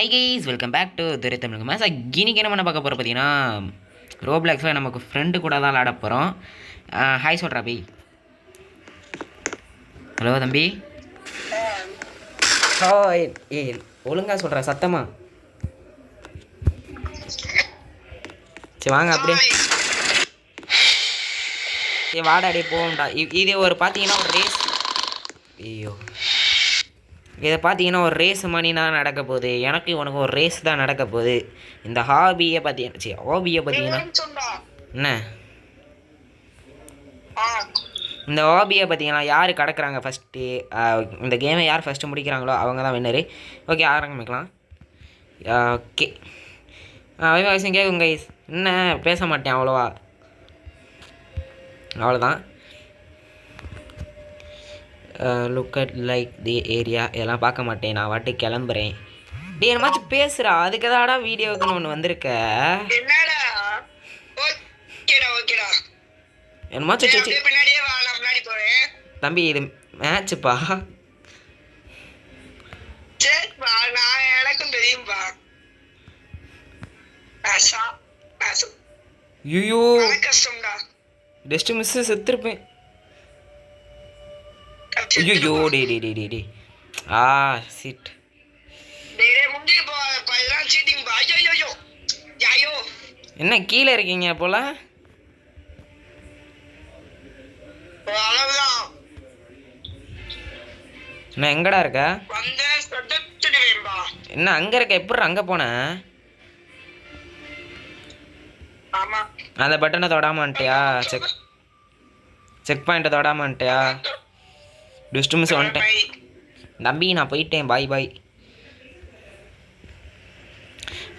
High guys, welcome back to Durai Tamil மேஸ். இன்னைக்கு என்ன பண்ண பார்க்க போகிறோம் பார்த்தீங்கன்னா, ரோப்ளாக்ஸில் நமக்கு ஃப்ரெண்டு கூட தான் விளாட போகிறோம். ஹாய் சொல்கிறா பி. ஹலோ தம்பி. ஹாய். ஒழுங்கா சொல்கிறா சத்தமா. சரி வாங்க அப்படியே. சரி வாடாடி போகண்டா. இது ஒரு பார்த்தீங்கன்னா ஒரு ரேஸ். ஐயோ, இதை பார்த்தீங்கன்னா ஒரு ரேஸ் மணி தான் நடக்க போகுது. எனக்கு உனக்கு ஒரு ரேஸ் தான் நடக்க போகுது. இந்த ஹாபியை பார்த்தீங்கன்னா என்ன இந்த ஹாபியை பார்த்தீங்கன்னா யார் கிடக்குறாங்க ஃபஸ்ட்டு, இந்த கேமை யார் ஃபஸ்ட்டு முடிக்கிறாங்களோ அவங்க தான் வின்னரு. ஓகே ஆரம்பிக்கலாம். ஓகே வயசு கேட்குங்க கைஸ். என்ன பேச மாட்டேன் அவ்வளோவா, அவ்வளோதான். Look at like the area இதெல்லாம் பார்க்க மாட்டேன், நான் வாட்டி கிளம்புறேன். டே என்னமாச்சும் பேசுகிறா, அதுக்கு தான்டா வீடியோக்குன்னு ஒன்று வந்திருக்க. என்னமாச்சும் சேச்சி தம்பி, இது மேட்சுப்பா. ஐயோ டெஸ்ட் மிஸ்ஸு செத்துருப்பேன். ஐயோ டே டே டே டே டே சிட். என்ன கீழே இருக்கீங்க போல? என்ன எங்கடா இருக்க? என்ன அங்க இருக்க? எப்படி அங்க போன? அந்த பட்டனை தொடாமன்ட்டியா? செக் பாயிண்ட்டை தொடாமன்ட்டியா? டெஸ்ட் மிஸ் வந்துட்டேன் தம்பி, நான் போயிட்டேன். பாய் பாய்.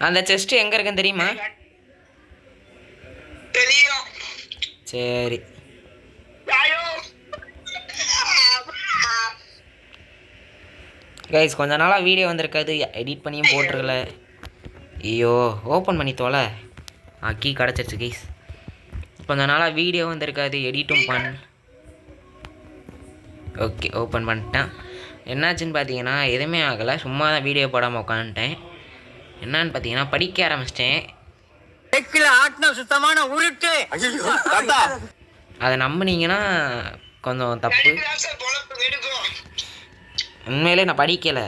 அந்த செஸ்ட் எங்கே இருக்குன்னு தெரியுமா? சரி கைஸ், கொஞ்ச நாளாக வீடியோ வந்திருக்காது, எடிட் பண்ணியும் போட்டிருக்கல. ஐயோ ஓப்பன் பண்ணி தோலை. கீ கிடச்சிருச்சு கைஸ். கொஞ்ச நாளாக வீடியோ வந்திருக்காது, எடிட்டும் ஓகே ஓப்பன் பண்ணிட்டேன். என்னாச்சுன்னு பார்த்தீங்கன்னா எதுவுமே ஆகலை, சும்மா தான் வீடியோ போடாமல் உட்காந்துட்டேன். என்னான்னு பார்த்தீங்கன்னா படிக்க ஆரம்பிச்சிட்டேன். சுத்தமான உருட்டு அதை நம்பினீங்கன்னா கொஞ்சம் தப்பு. உண்மையிலே நான் படிக்கலை,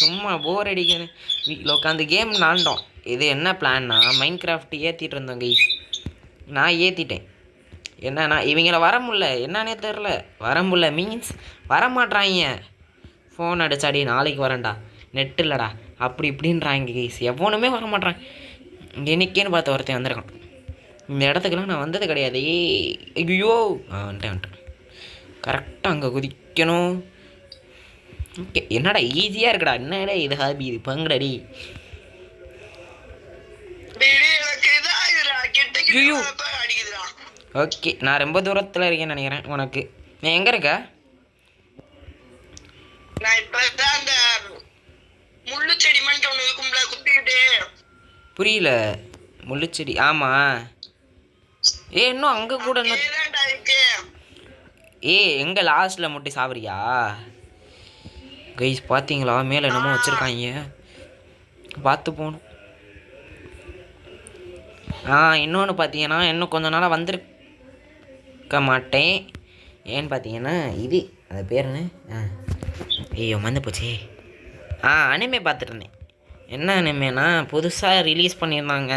சும்மா போர் அடிக்கணும் வீட்டில் உட்காந்து கேம் விளாண்டோம். இது என்ன பிளான்னா, மைண்ட் கிராஃப்ட் ஏற்றிட்டு இருந்தோம் கைஸ். நான் ஏற்றிட்டேன். என்னன்னா இவங்கள வர முடில, என்னன்னே தெரில. வர முடில மீன்ஸ் வரமாட்றாங்க. ஃபோன் அடிச்சாடி நாளைக்கு வரேன்டா, நெட் இல்லைடா அப்படி இப்படின்றாங்க கைஸ். எவனுமே வரமாட்றான். என்னைக்கேன்னு பார்த்து ஒருத்தன் வந்திருக்கான். இந்த இடத்துக்குலாம் நான் வந்தது கிடையாது. ஐயோ வந்துட்டேன். கரெக்டாக அங்கே குதிக்கணும். ஓகே என்னடா ஈஸியாக இருக்குடா, என்னடா இது ஹாபி, இது பங்குடடி. ஐயோ ஓகே, நான் ரொம்ப தூரத்தில் இருக்கேன்னு நினைக்கிறேன். உனக்கு நீ எங்கே இருக்க? புரியல. முள்ளுச்செடி? ஆமாம். இன்னும் அங்கே கூட எங்கே லாஸ்ட்டில் முட்டி சாவரியா கைஸ்? பார்த்தீங்களா மேலே என்னமோ வச்சுருக்காங்க, பார்த்து போகணும். இன்னொன்று பார்த்தீங்கன்னா இன்னும் கொஞ்ச நாளாக வந்திருக்க மாட்டேன். ஏன்னு பார்த்தீங்கன்னா இது அது பேர் என்ன? ஐயோ மறந்து போச்சே. அனிமே பார்த்துட்டு இருந்தேன். என்ன அனிமேனா புதுசாக ரிலீஸ் பண்ணியிருந்தாங்க.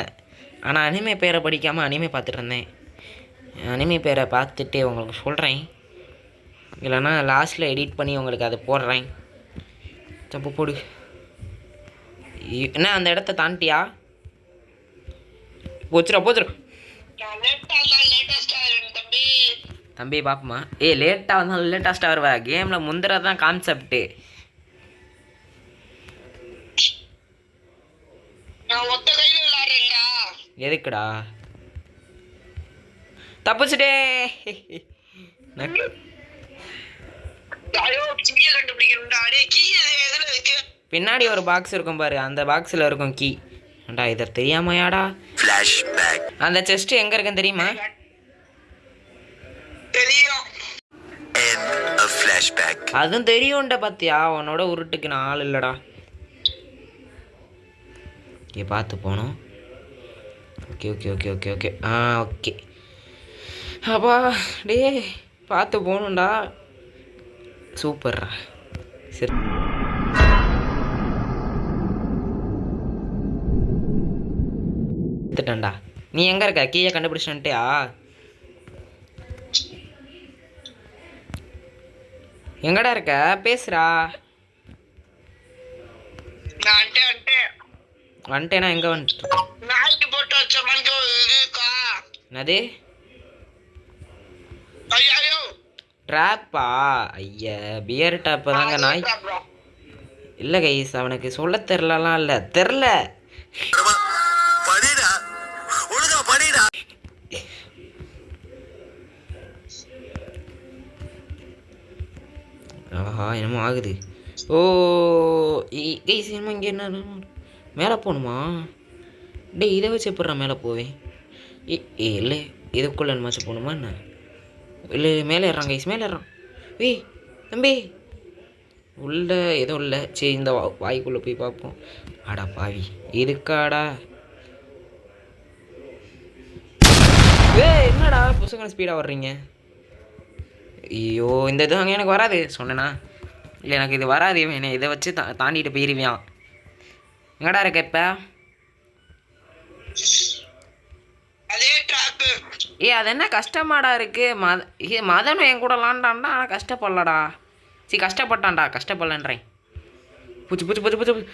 ஆனால் அனிமே பேரை படிக்காமல் அனிமே பார்த்துட்டு இருந்தேன். அனிமே பேரை பார்த்துட்டு உங்களுக்கு சொல்கிறேன், இல்லைன்னா லாஸ்ட்டில் எடிட் பண்ணி உங்களுக்கு அதை போடுறேன். தப்பு போடு. என்ன அந்த இடத்த தாண்டியா? போச்சுரா தம்பி பாப்பமா. லேட்டாக வந்தாலும் லேட்டஸ்ட்டாக வருவா. கேமில் முந்துறது தான் கான்செப்ட்டு. எதுக்குடா தப்பிச்சுட்டே? பின்னாடி ஒரு பாக்ஸ் இருக்கும் பாரு, அந்த பாக்ஸில் இருக்கும் கீ. ஏண்டா இதை தெரியாமையாடா? அந்த செஸ்ட் எங்கே இருக்குன்னு தெரியுமா? அதுவும் தெரியும்டா. பார்த்தியா உன்னோட உருட்டுக்கு நான் ஆள் இல்லைடா. ஓகே பார்த்து போகணும். Okay okay okay okay okay okay. அப்பா டே பார்த்து போகணுண்டா. சூப்பர்ரா. சரி எடுத்துட்டேன்டா. நீ எங்கே இருக்க? கீழே கண்டுபிடிச்சிட்டியா? எங்கடா இருக்க? பேசுறா. வந்துட்டேனா? எங்கே வந்துட்டு? என்னது ட்ராப்பா? ஐயா பியர் ட்ராப்பு தாங்க நாய். இல்லை கைஸ் அவனுக்கு சொல்ல தெரிலலாம். இல்லை தெரில. ஆஹா என்னமோ ஆகுது. ஓ கைஸ் என்னமோ இங்கே என்ன மேலே போகணுமா? டே இதை வச்சு எப்பட்றா மேலே போவேன்? இல்லை இதுக்குள்ளே என்னமாச்சும் போகணுமா என்ன? இல்லை மேலே ஏறான் கைஸ், மேலே ஏறான். ஏய் தம்பி உள்ள எதுவும் இல்லை. சரி இந்த வாய்க்குள்ளே போய் பார்ப்போம். ஆடா பாவி இதுக்காடா. என்னடா புசுக்கான ஸ்பீடாக வர்றீங்க? ஐயோ இந்த இது அங்கே எனக்கு வராது சொன்னேண்ணா. இல்லை எனக்கு இது வராது. என்னை இதை வச்சு தாண்டிட்டு போயிருவியான். எங்கடா இருக்க இப்போ? அது என்ன கஷ்டமாடா இருக்கு? மதனும் என் கூட விளாண்டான்டா. ஆனால் கஷ்டப்படலடா. சரி கஷ்டப்பட்டான்டா, கஷ்டப்படலன்றேன். பூச்சி பூச்சி பூச்சி பூச்சி.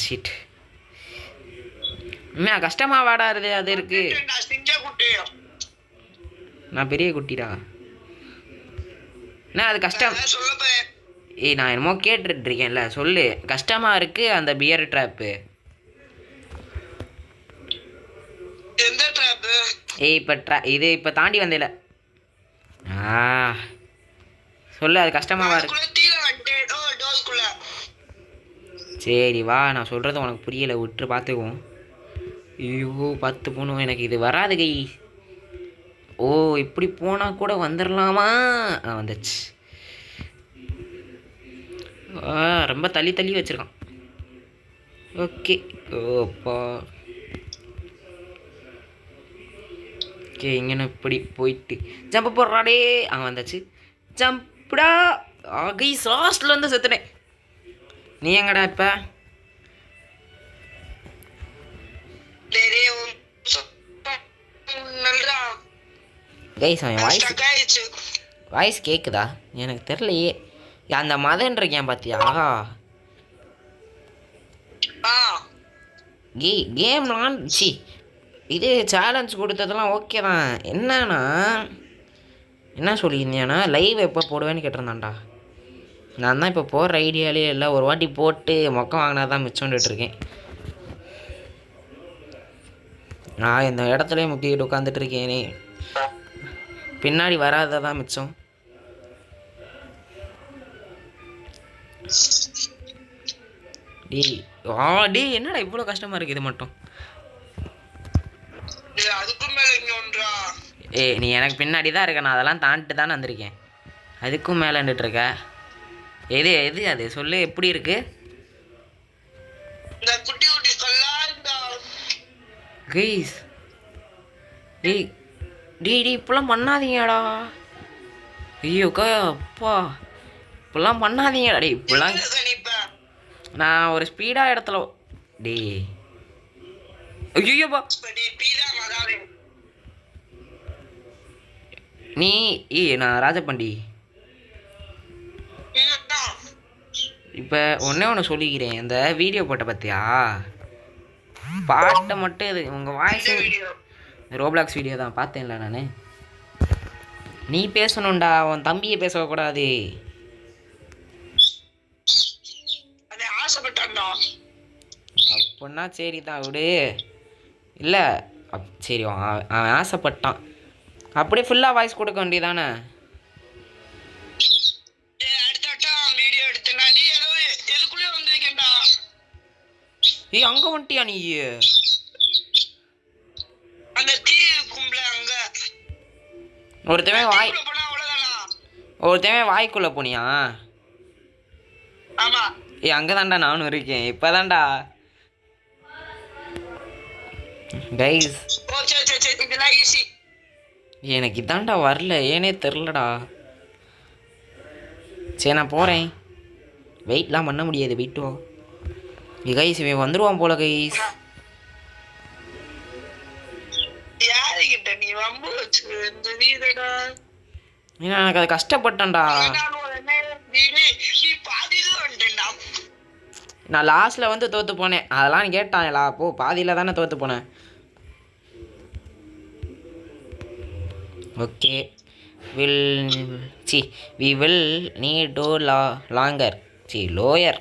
ஷிட். என்ன கஷ்டமாக வாடாருது அது இருக்கு. நான் பெரிய குட்டிடா. என்ன அது கஷ்டம்? நான் என்னமோ கேட்டுட்ருக்கேன்ல சொல்லு. கஷ்டமாக இருக்குது அந்த பியர் ட்ராப்பு. இப்போ இது இப்போ தாண்டி வந்தேல. சொல்லு அது கஷ்டமாக இருக்கு. சரி வா, நான் சொல்கிறது உனக்கு புரியலை, விட்டு பார்த்துக்குவோம். ஐயோ பார்த்து போகணும். எனக்கு இது வராது கை. ஓ இப்படி போனால் கூட வந்துடலாமா? வந்துச்சு. ரொம்ப தள்ளி தள்ளி வச்சுருக்கான். ஓகே ஓப்பா. ஓகே இங்கே இப்படி போயிட்டு ஜம்ப் போடுறாடே. வந்தாச்சு. ஜம்ப்டா. கைஸ் லாஸ்ட்டில் வந்து செத்துனேன். நீ எங்கடா இப்போ? கைஸ் அவன் வாய்ஸ் கேட்குதா? எனக்கு தெரிலையே. அந்த மதன் இருக்கேன் பார்த்தியா? கேம்லாம் சி இது சேலஞ்ச் கொடுத்ததெல்லாம் ஓகே தான். என்னன்னா என்ன சொல்லியிருந்தியானா லைவ் எப்போ போடுவேன்னு கேட்டிருந்தான்டா. நான் தான் இப்போ போடுற ஐடியாலே இல்லை. ஒரு வாட்டி போட்டு மொக்கம் வாங்கினா தான் மிச்சம்ட்டுருக்கேன். நான் இந்த இடத்துலையே முக்கிட்டு உட்காந்துட்ருக்கேனே. பின்னாடி வராததான் மிச்சம். டே என்னடா இவ்வளோ கஷ்டமாக இருக்குது இது மட்டும்? நீ எனக்கு பின்னாடி தான் இருக்க. நான் அதெல்லாம் தாண்டிட்டு தானே வந்திருக்கேன். அதுக்கும் மேலே நின்றுட்டுருக்க. எது எது அது சொல்லு. எப்படி இருக்கு? கைஸ் டீ இப்பெல்லாம் பண்ணாதீங்கடா. ஐயோக்கா அப்பா இப்பெல்லாம் பண்ணாதீங்கடா. டே இப்பெல்லாம் நான் ஒரு ஸ்பீடாக இடத்துல டே. ஐயோப்பா நீ நான் ராஜபாண்டி. இப்போ ஒன்றே ஒன்று சொல்லிக்கிறேன். இந்த வீடியோ போட்ட பார்த்தியா? பாட்டை மட்டும் இது உங்கள் வாய்ஸ் ரோப்ளாக்ஸ் வீடியோ தான் பார்த்தேன்ல நான். நீ பேசணும்டா, உன் தம்பியை பேசக்கூடாது. அப்படின்னா சரி தான் விடு. இல்லை சரி அவன் ஆசைப்பட்டான். அப்படியே ஃபுல்லாக வாய்ஸ் கொடுக்க வேண்டியதானே? அங்கே வந்துட்டியா நீ? ஒருத்தவன் வாய்க்குள்ளே போனியா? அங்கே தான்டா நானும் இருக்கேன். இப்போ தான்டா கைஸ் எனக்கு இதாண்டா வரல, ஏனே தெரிலடா. சரி நான் போகிறேன். வெயிட்லாம் பண்ண முடியாது, வெயிட்டோ. கைஸ் இவன் வந்துடுவான் போல கைஸ். எனக்கு அது கஷ்டப்பட்டேன்டா. நான் லாஸ்ட்டில் வந்து தோற்று போனேன், அதெல்லாம் கேட்டாங்களா? அப்போ பாதியில் தானே தோற்று போனேன். Okay we will need to longer lower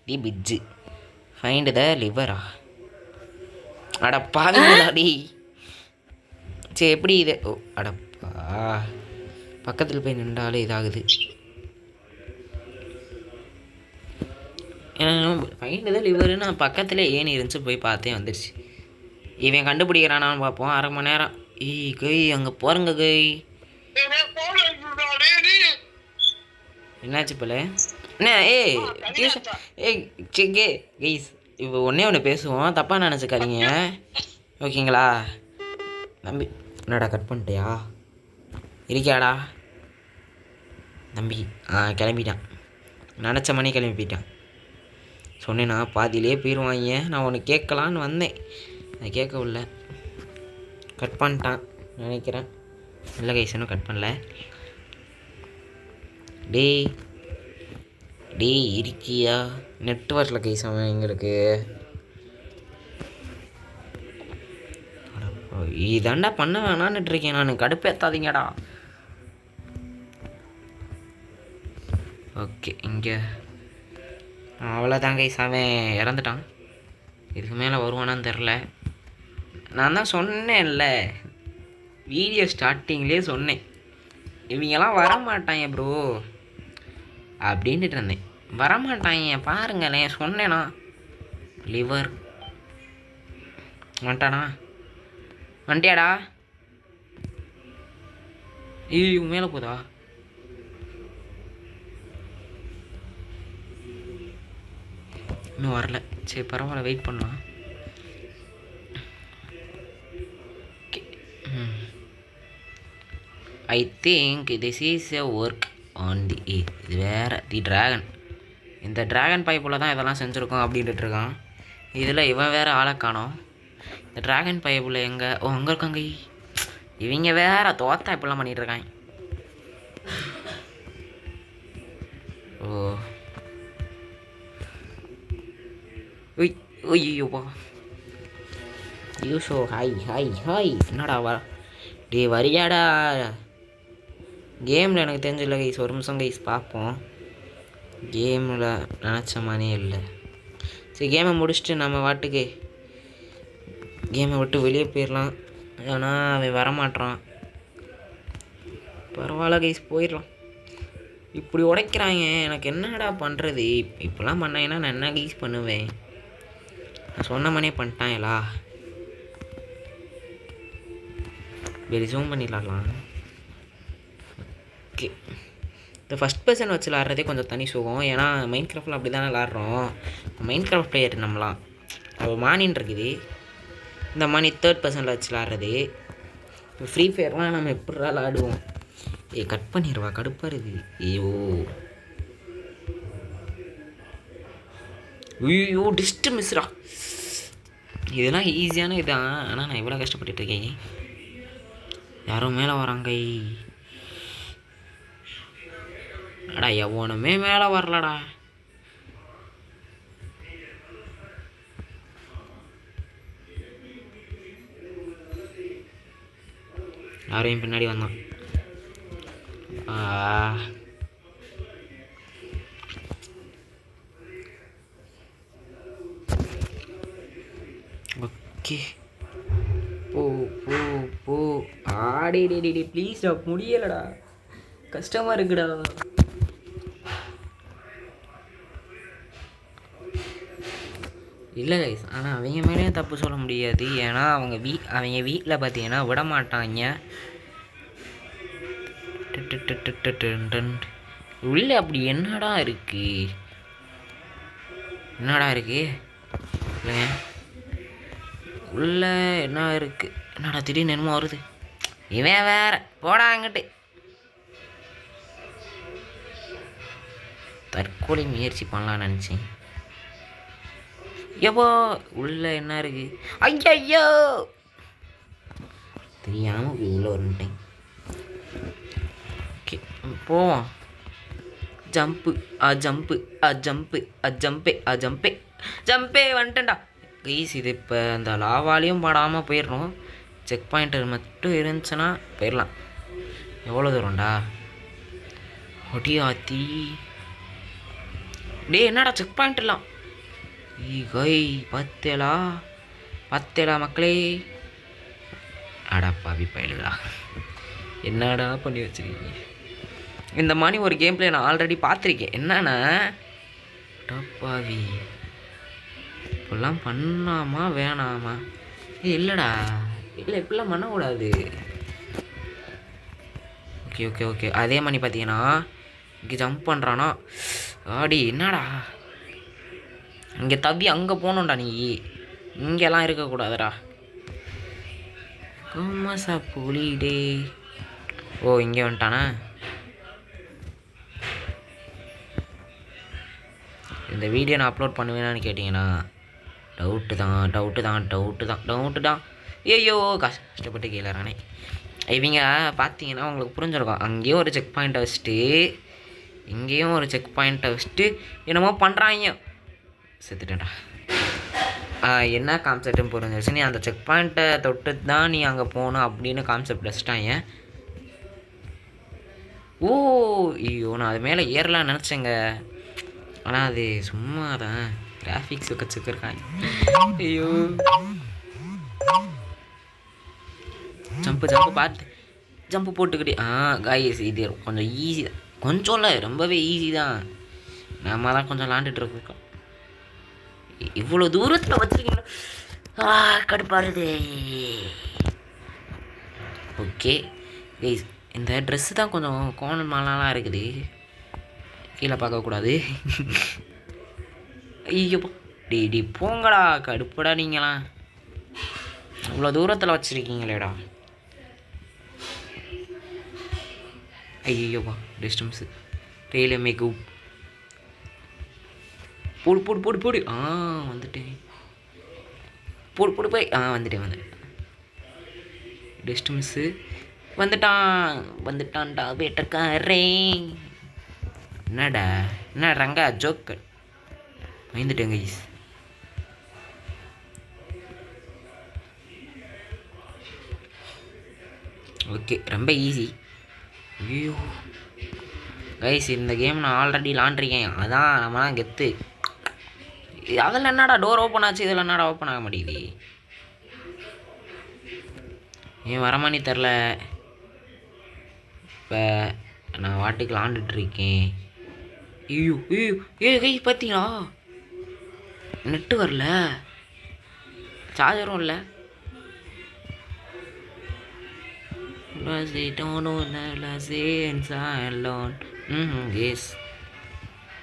the bridge find the லிவரா. அட பாவிங்களாடி. சரி எப்படி இது? ஓ அடப்பா, பக்கத்தில் போய் நின்றாலே இதாகுது. ஃபைண்ட் த லிவரு நான் பக்கத்தில் ஏன் இருந்துச்சு, போய் பார்த்தே வந்துடுச்சு. இவன் கண்டுபிடிக்கிறானான்னு பார்ப்போம். அரை மணி நேரம். கை அங்கே போகிறங்க கை. என்னாச்சு போல என்ன? கைஸ் இப்போ ஒன்று பேசுவோம், தப்பாக நினச்சிக்காதீங்க ஓகேங்களா? தம்பி என்னடா கட் பண்ணிட்டியா? இருக்கியாடா தம்பி? கிளம்பிட்டான், நினச்ச மணி கிளம்பி போயிட்டான். சொன்னேன்னா பாதியிலே போயிடுவாங்க. நான் ஒன்று கேட்கலான்னு வந்தேன், அதை கேட்கவில்லை. கட் பண்ணிட்டான் நினைக்கிறேன். இல்லை கைஸ் இன்னும் கட் பண்ணல. டே இருக்கியா? நெட்வொர்க்கில் கைஸ் அவன் எங்களுக்கு இதாண்டா பண்ண வேணான்னு இருக்கேன் நான். கடுப்பேற்றாதீங்கடா. ஓகே இங்கே அவ்வளோதான் கைஸ், அவன் இறந்துட்டான். இதுக்கு மேலே வருவானான்னு தெரில. நான் தான் சொன்னேன்ல, வீடியோ ஸ்டார்டிங்லேயே சொன்னேன் இவங்கெல்லாம் வரமாட்டாங்க ப்ரோ அப்படின்ட்டு இருந்தேன். வரமாட்டாங்க பாருங்களேன், சொன்னேனா? லிவர் வந்துட்டானா? வந்துட்டியாடா? ஐயோ மேலே போதா? இன்னும் வரல. சரி பரவாயில்ல, வெயிட் பண்ணலாம். I think this is a work on the இது வேறு தி ட்ராகன். இந்த ட்ராகன் பைப்பில் தான் இதெல்லாம் செஞ்சுருக்கோம் அப்படின்ட்டு இருக்கான். இதில் இவன் வேறு ஆளை காணோம். இந்த ட்ராகன் பைப்பில் எங்கே? ஓ அங்கே இருக்காங்க. இவங்க வேறு தோத்தா இப்படிலாம் பண்ணிகிட்ருக்காங்க. ஓ ஒய்யோப்பா யூஷோ ஹாய் ஹாய் ஹாய். என்னடா டே வரியாடா? கேமில் எனக்கு தெரிஞ்சில்ல கைஸ், ஒரு நிமிஷம் கைஸ் பார்ப்போம். கேமில் நினச்ச மாதிரியே இல்லை. சரி கேமை முடிச்சுட்டு நம்ம வாட்டுக்கு கேமை விட்டு வெளியே போயிடலாம். ஆனால் அவன் வரமாட்டான். பரவாயில்ல கைஸ் போயிடலாம். இப்படி உடைக்கிறாங்க, எனக்கு என்னடா பண்ணுறது? இப்போலாம் பண்ணாங்கன்னா நான் என்ன கைஸ் பண்ணுவேன்? நான் சொன்ன மாதிரியே பண்ணிட்டாங்களா? வெளி ஜூம் பண்ணிடலாம். ஓகே இந்த ஃபஸ்ட் பர்சன் வச்சு விளாட்றதே கொஞ்சம் தனி சுகம். ஏன்னா மைண்ட் கிராஃப்டில் அப்படி தானே விளாட்றோம். மைண்ட் கிராஃப்ட் பிளேயர் நம்மளாம். அது மானின்னு இருக்குது. இந்த மணி தேர்ட் பர்சனில் வச்சு விளாட்றது. இப்போ ஃப்ரீ ஃபயர்லாம் நம்ம எப்படா விளாடுவோம்? கட் பண்ணிடுவா, கடுப்பாக இருக்குது. ஐயோ டிஸ்ட்டு மிஸ்ரா. இதெல்லாம் ஈஸியான இதுதான், ஆனால் நான் இவ்வளோ கஷ்டப்பட்டுருக்கேன். யாரும் மேலே வராங்க. அடா எவனுமே மேலே வரலடா. யாரையும் பின்னாடி வந்தான். ஓகே போ போ போ. ஆடி ப்ளீஸ்டா, முடியலடா, கஷ்டமாக இருக்குடா. இல்லை கைஸ், ஆனால் அவங்க மேலேயும் தப்பு சொல்ல முடியாது. ஏன்னா அவங்க வீட்டில் பார்த்தீங்கன்னா விட மாட்டாங்க. உள்ளே அப்படி என்னடா இருக்கு? இல்லைங்க உள்ள என்ன இருக்குது? என்னடா திடீர்னு என்னமோ வருது. இவன் வேற போடா அங்கிட்டு. தற்கொலை முயற்சி பண்ணலான்னு நினச்சேன். எப்போ உள்ள என்ன இருக்கு? ஐயோ தெரியாமல் உள்ள வந்துட்டேன். ஓகே போவோம். ஜம்ப்பு ஜம்ப்பு ஜம்ப்பு ஜம்பே ஜம்பே ஜம்பே வந்துட்டேன்டா கைஸ். இது இப்போ அந்த லாவாலையும் படாமல் போயிடணும். செக் பாயிண்டர் மட்டும் இருந்துச்சுன்னா போயிடலாம். எவ்வளோ தூரம்டா? ஒடியாத்தி டே என்னடா செக் பாயிண்ட் எல்லாம்? கை பத்தேலா பத்தேலா மக்களே. அடா பாவி பயலுடா, என்னடா பண்ணி வச்சிருக்கீங்க? இந்த மாதிரி ஒரு கேம் பிளே நான் ஆல்ரெடி பார்த்துருக்கேன். என்னன்னா பாவி இப்பெல்லாம் பண்ணாமா வேணாமா? இல்லைடா இல்லை, இப்படிலாம் பண்ணக்கூடாது. Okay okay okay. அதே மாதிரி பார்த்தீங்கன்னா இங்கே ஜம்ப் பண்ணுறானா ஆடி. என்னடா இங்கே தவி அங்கே போகணும்டா, நீ இங்கெல்லாம் இருக்கக்கூடாதுடா. கோமசா புலிடே. ஓ இங்கே வந்துட்டானா? இந்த வீடியோ நான் அப்லோட் பண்ணுவேனான்னு கேட்டிங்கன்னா டவுட்டு தான். ஐயோ கஷ்டப்பட்டு கேட்குறானே. இவங்க பார்த்தீங்கன்னா உங்களுக்கு புரிஞ்சிருக்கும். அங்கேயும் ஒரு செக் பாயிண்ட்டை வச்சுட்டு இங்கேயும் ஒரு செக் பாயிண்ட்டை வச்சுட்டு என்னமோ பண்ணுறாங்க. செத்துட்டேன்டா. என்ன கான்செப்ட்னு புரிஞ்சிருச்சு. நீ அந்த செக் பாயிண்ட்டை தொட்டு தான் நீ அங்கே போகணும் அப்படின்னு கான்செப்ட் வச்சுட்டாங்க. ஓ ஐயோ நான் அது மேலே ஏறலான்னு நினச்சேங்க. ஆனால் அது சும்மா தான் கிராஃபிக்ஸ் வச்சுருக்காங்க. ஐயோ ஜம்ப்பு பார்த்து ஜம்ப்பு போட்டுக்கிட்டே. காய்ஸ் இது கொஞ்சம் ஈஸி தான். கொஞ்சம் இல்லை, ரொம்பவே ஈஸி தான். நம்ம தான் கொஞ்சம் விளாண்டுட்டு இருக்கோம். இவ்வளோ தூரத்தில் வச்சுருக்கீங்களா? கடுப்பாருது. ஓகே கைஸ், இந்த ட்ரெஸ்ஸு தான் கொஞ்சம் கோணல் மாலாம் இருக்குது. கீழே பார்க்கக்கூடாது. ஐயோ டி போங்கடா, கடுப்படா நீங்களாம். இவ்வளோ தூரத்தில் வச்சுருக்கீங்களேடா. ஐயோப்பா டிஸ்டன்ஸு ரெயிலே மேக்கப் போடு. வந்துட்டேன். போடு போய் வந்துட்டேன். டிஸ்டன்ஸு வந்துட்டான்டா வேட்டக்காரே. என்னடா என்ன ரங்கா ஜோக்கு வந்துட்டேன் கைஸ். ஓகே ரொம்ப ஈஸி. ஐயோ கைஸ் இந்த கேம் நான் ஆல்ரெடி விளாண்டுருக்கேன். அதான் நம்மலாம் கெத்து. அதில் என்னடா டோர் ஓப்பன் ஆச்சு, இதில் என்னடா ஓப்பன் ஆக மாட்டேங்குது? ஏன் வரமானி தெரில. இப்போ நான் வாட்டுக்கு விளாண்டுட்ருக்கேன். ஐயோ கைஸ் பார்த்தீங்களா? நெட்டு வரல, சார்ஜரும் இல்லை.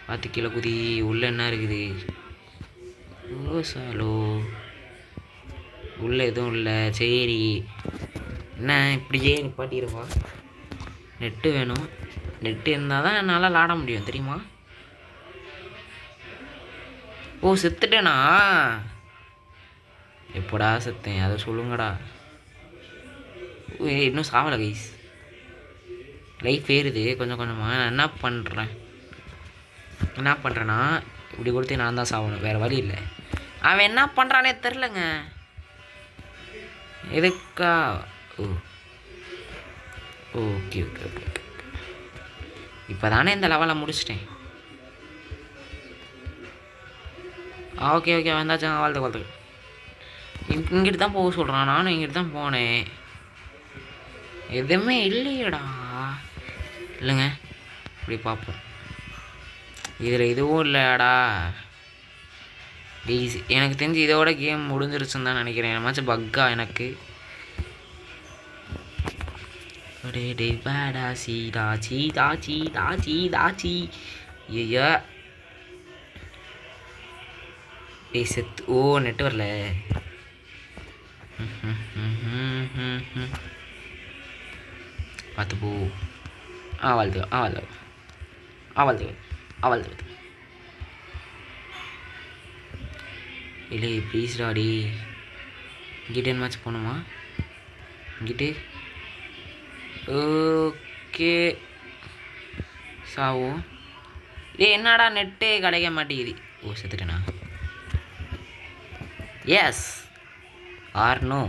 பார்த்து கீழே குதி. உள்ள என்ன இருக்குது? ஓ சாலோ உள்ள எதுவும் இல்லை. சரி என்ன இப்படியே நிப்பாட்டிடுவா? நெட்டு வேணும். நெட்டு இருந்தால் தான் என்னால் விளாட முடியும் தெரியுமா? ஓ செத்துட்டேனா? எப்படா செத்தேன் அதை சொல்லுங்கடா. இன்னும் சாவலை கைஸ். லைஃப் ஏறுது கொஞ்சம் கொஞ்சமாக. நான் என்ன பண்ணுறேன்னா இப்படி கொடுத்து நான் தான் சாகணும், வேறு வழி இல்லை. அவன் என்ன பண்ணுறானே தெரிலங்க. எதுக்கா? ஓகே இப்போ தானே இந்த லெவலை முடிச்சிட்டேன். ஓகே வந்தாச்சு. வாழ்த்து இங்கிட்டு தான் போக சொல்கிறான். நானும் இங்கிட்டு தான் போனேன். எதுவுமே இல்லையடா. இல்லைங்க இப்படி பார்ப்போம். இதில் இதுவும் இல்லையாடா. ப்ளீஸ் எனக்கு தெரிஞ்சு இதோட கேம் முடிஞ்சிருச்சுன்னு தான் நினைக்கிறேன். என்னமாச்சும் பக்கா எனக்கு. ஐயா செத்து. ஓ நெட்டு வரல. பார்த்து போ. வாழ்த்து இல்லை ப்ளீஸ் டாடி. இங்கிட்ட என்ன போகணுமா? இங்கிட்டு ஓகே சாவோ. என்னடா நெட்டே கிடைக்க மாட்டேங்குது. செத்துட்டேனா? Yes or no?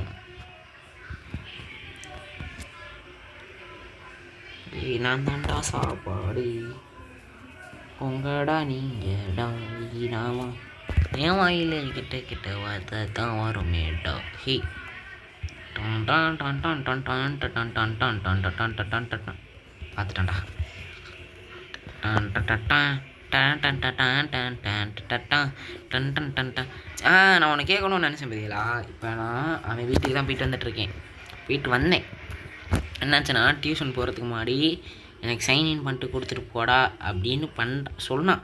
நான் தான்டா சாப்பாடு உங்கடா நீங்கடா நாமா என் வாயில் கிட்ட வார்த்தை தான் வருமேடா. ஹே பார்த்துட்டான்டா. நான் உனக்கு கேட்கணும்னு நினச்சேன் பார்த்தீங்களா? இப்போ நான் அவன் வீட்டுக்கு தான் போயிட்டு வந்துட்டுருக்கேன். போயிட்டு வந்தேன். என்னாச்சுன்னா டியூஷன் போகிறதுக்கு முன்னாடி எனக்கு சைன்இன் பண்ணிட்டு கொடுத்துட்டு போடா அப்படின்னு சொன்னான்.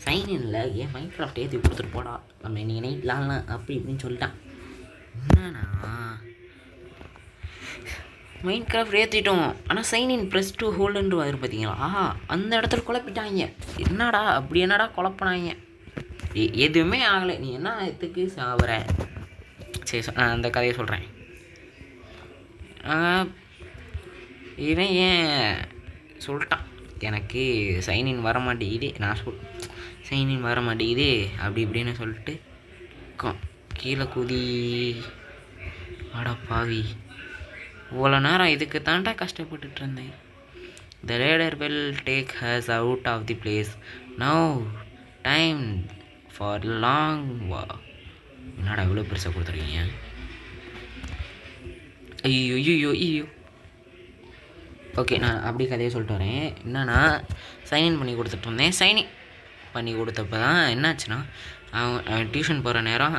சைன்இன்ல ஏன் மைன்கிராஃப்ட் ஏற்றி கொடுத்துட்டு போடா, நம்ம இன்றைக்கி நைட் விளாட்லாம் அப்படி இப்படின்னு சொல்லிட்டான். என்னன்னா மைன்கிராஃப்ட் ஏற்றிட்டோம், ஆனால் சைன்இன் +2 ஹோல்டுன்னு வரும் பார்த்தீங்களா? அந்த இடத்துல குழப்பிட்டாங்க. என்னடா அப்படி என்னடா குழப்பினாங்க? எதுவுமே ஆகலை. நீ என்ன எதுக்கு சாவற? சரி அந்த கதையை சொல்கிறேன். இவன் ஏன் சொல்லிட்டான் எனக்கு சைன்இன் வர மாட்டேங்குது, சைன்இன் வர மாட்டேங்குது அப்படி இப்படின்னு சொல்லிட்டு கீழே குதி. பாவி இவ்வளோ நேரம் இதுக்கு தாண்டா கஷ்டப்பட்டுட்டு இருந்தேன். The raider will take us out of the place. Now time for long walk. என்னடா இவ்வளோ பெருசாக கொடுத்துருக்கீங்க? ஐயோ. ஓகே நான் அப்படி கதையை சொல்லிட்டு வரேன். என்னன்னா சைன்இன் பண்ணி கொடுத்துட்டு இருந்தேன். சைன்இன் பண்ணி கொடுத்தப்ப தான் என்னாச்சுன்னா அவன் டியூஷன் போகிற நேரம்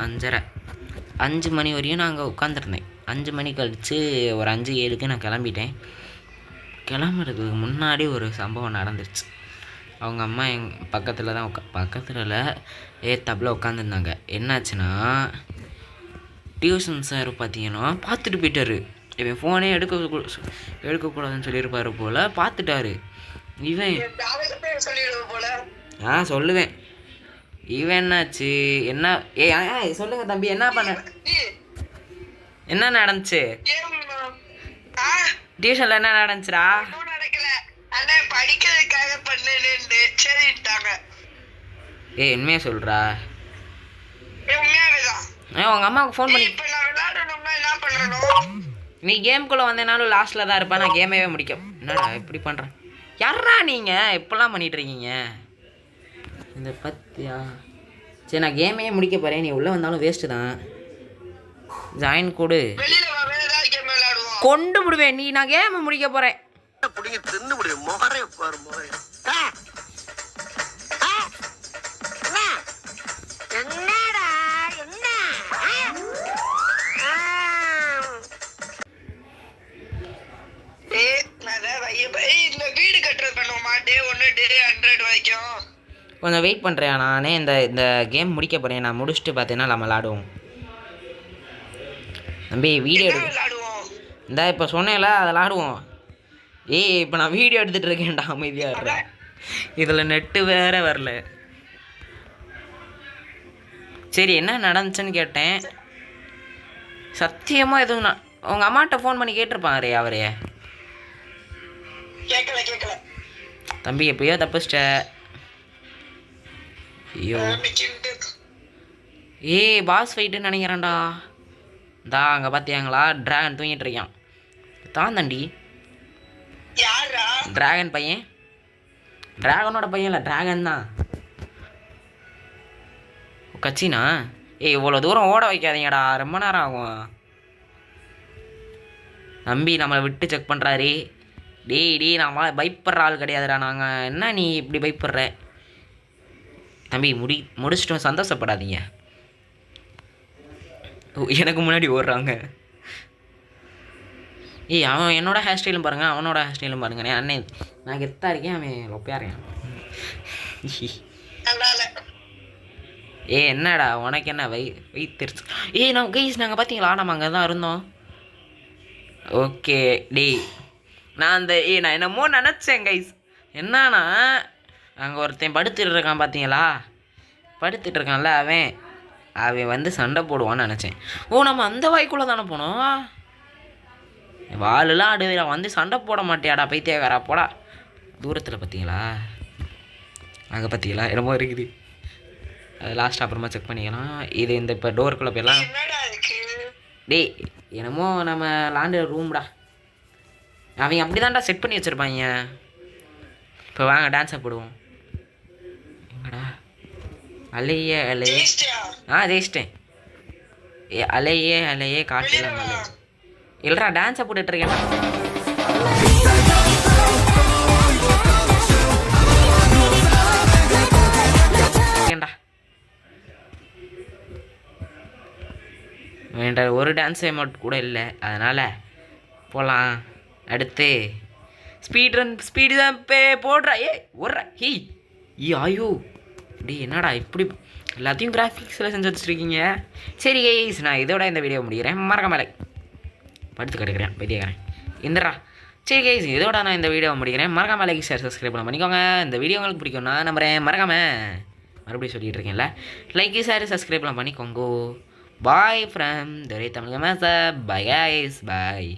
5 மணி வரையும் நான் அங்கே உட்காந்துருந்தேன். 5 மணி கழித்து ஒரு 5-7க்கு நான் கிளம்பிட்டேன். கிளம்புறதுக்கு முன்னாடி ஒரு சம்பவம் நடந்துருச்சு. அவங்க அம்மா பக்கத்தில் தான் பக்கத்தில் ஏத்தாப்பில் உட்காந்துருந்தாங்க. என்னாச்சுன்னா டியூஷன் சார் பார்த்தீங்கன்னா பார்த்துட்டு போயிட்டார். இவன் ஃபோனே எடுக்கக்கூடாதுன்னு சொல்லியிருப்பாரு போல். பார்த்துட்டாரு இவன். சொல்லுவேன். இவன் என்னாச்சு என்ன சொல்லுங்க தம்பி, என்ன பண்ண, என்ன நடந்துச்சு டியூஷன்ல? என்ன நடந்துச்சுடா? உண்மையா சொல்றா? உங்க அம்மாவுக்கு ஃபோன் பண்ணி நீ கேம்குள்ளே வந்தேனாலும் லாஸ்ட்டில் தான் இருப்பேன். நான் கேமையே முடிக்கும். என்னடா இப்படி பண்ணுறேன்? யாரா நீங்கள் இப்போலாம் பண்ணிகிட்ருக்கீங்க? இந்த பத்தியா? சரி நான் கேமையே முடிக்க போகிறேன். நீ உள்ளே வந்தாலும் வேஸ்ட்டு தான். ஜாயின் கொடு, கொண்டு விடுவேன். நீ நான் கேமை முடிக்க போகிறேன். கொஞ்சம் வெயிட் பண்ணுறேன். நானே இந்த கேம் முடிக்க போகிறேன். நான் முடிச்சுட்டு பார்த்தீங்கன்னா நம்ம விளாடுவோம். தம்பி வீடியோ இந்தா இப்போ சொன்னேன்ல அதை விளாடுவோம். இப்போ நான் வீடியோ எடுத்துகிட்டு இருக்கேன்டா, அமைதியாக இருக்கேன். இதில் நெட்டு வேறு வரல. சரி என்ன நடந்துச்சுன்னு கேட்டேன். சத்தியமாக எதுவும் உங்கள் அம்மாட்ட ஃபோன் பண்ணி கேட்டிருப்பாரே அவரே. தம்பி எப்பயோ தப்பிச்சிட்ட. ஐயோ பாஸ் ஃபைட்டுன்னு நினைக்கிறேன்டா. அங்கே பார்த்தியாங்களா? ட்ராகன் தூங்கிட்டு இருக்கான். தாண்டி ட்ராகன் பையன், ட்ராகனோட பையன் இல்லை, ட்ராகன் தான். கட்சினா இவ்வளோ தூரம் ஓட வைக்காதீங்கடா, ரொம்ப நேரம் ஆகும். தம்பி நம்மளை விட்டு செக் பண்ணுறாரு. டேய் நம்ம பயப்படுற ஆள் கிடையாதுடா நாங்கள். என்ன நீ இப்படி பயப்படுற? தம்பி முடிச்சிட்டோம், சந்தோஷப்படாதீங்க. எனக்கு முன்னாடி ஓடுறாங்க. அவன் என்னோட ஹேர் ஸ்டைலும் பாருங்கள், அவனோட ஹேர் ஸ்டைலும் பாருங்க. அண்ணே நான் கெத்தாக இருக்கேன், அவன் லொப்பையாக இருக்கான். என்னடா உனக்கு என்ன வைத்திருச்சு? நான் கைஸ் நாங்கள் பார்த்தீங்களா நம்ம அங்கே தான் இருந்தோம். ஓகே டேய் நான் நான் என்னமோ நினச்சேன் கைஸ். என்னன்னா அங்கே ஒருத்தன் படுத்துட்டு இருக்கான் பார்த்தீங்களா? படுத்துட்டு இருக்கான்ல அவன் அவன் வந்து சண்டை போடுவான்னு நினச்சேன். நம்ம அந்த வாய்க்குள்ளே தானே போனோம். வாலெலாம் அடுவில வந்து சண்டை போட மாட்டியாடா பைத்தியக்காரா போடா. தூரத்தில் பார்த்தீங்களா? அங்கே பார்த்தீங்களா என்னமோ இருக்குது. அது லாஸ்ட் அப்புறமா செக் பண்ணிக்கலாம். இது இந்த இப்போ டோருக்குள்ளே போயிடலாம். டேய் என்னமோ நம்ம லாண்டு ரூம்டா. அவங்க அப்படி தான்டா செட் பண்ணி வச்சுருப்பாங்க. இப்போ வாங்க டான்ஸை போடுவோம். எங்கடா அலையே அலையே ஜெயிச்சிட்டேன். அலையே அலையே காட்டுல மலை இல்லைடா டான்ஸை போட்டுட்ருக்கேன்டா. வேண்ட ஒரு டான்ஸ் அமௌண்ட் கூட இல்லை, அதனால் போகலாம். அடுத்து ஸ்பீடு தான் போடுறா. ஓடுறா ஐயோ டே என்னடா இப்படி எல்லாத்தையும் கிராஃபிக்ஸில் செஞ்சு வச்சுருக்கீங்க. சரி கைஸ் நான் இதோட இந்த வீடியோ முடிக்கிறேன். மறக்காமலை படுத்து கிடக்கிறேன் பைத்தியக்காரன் இந்தரா. சரி கைஸ் இதோட நான் இந்த வீடியோ முடிக்கிறேன். மறக்காம லைக் ஷேர் சப்ஸ்கிரைப் பண்ணிக்கோங்க. இந்த வீடியோ உங்களுக்கு பிடிக்கும்னா நம்புறேன். மறக்காமல் மறுபடியும் சொல்லிகிட்டு இருக்கேன்ல, லைக் ஷேர் சப்ஸ்கிரைப்லாம் பண்ணிக்கோங்க. பாய் ஃப்ரம் துரை தமிழ் மேச. Bye guys bye.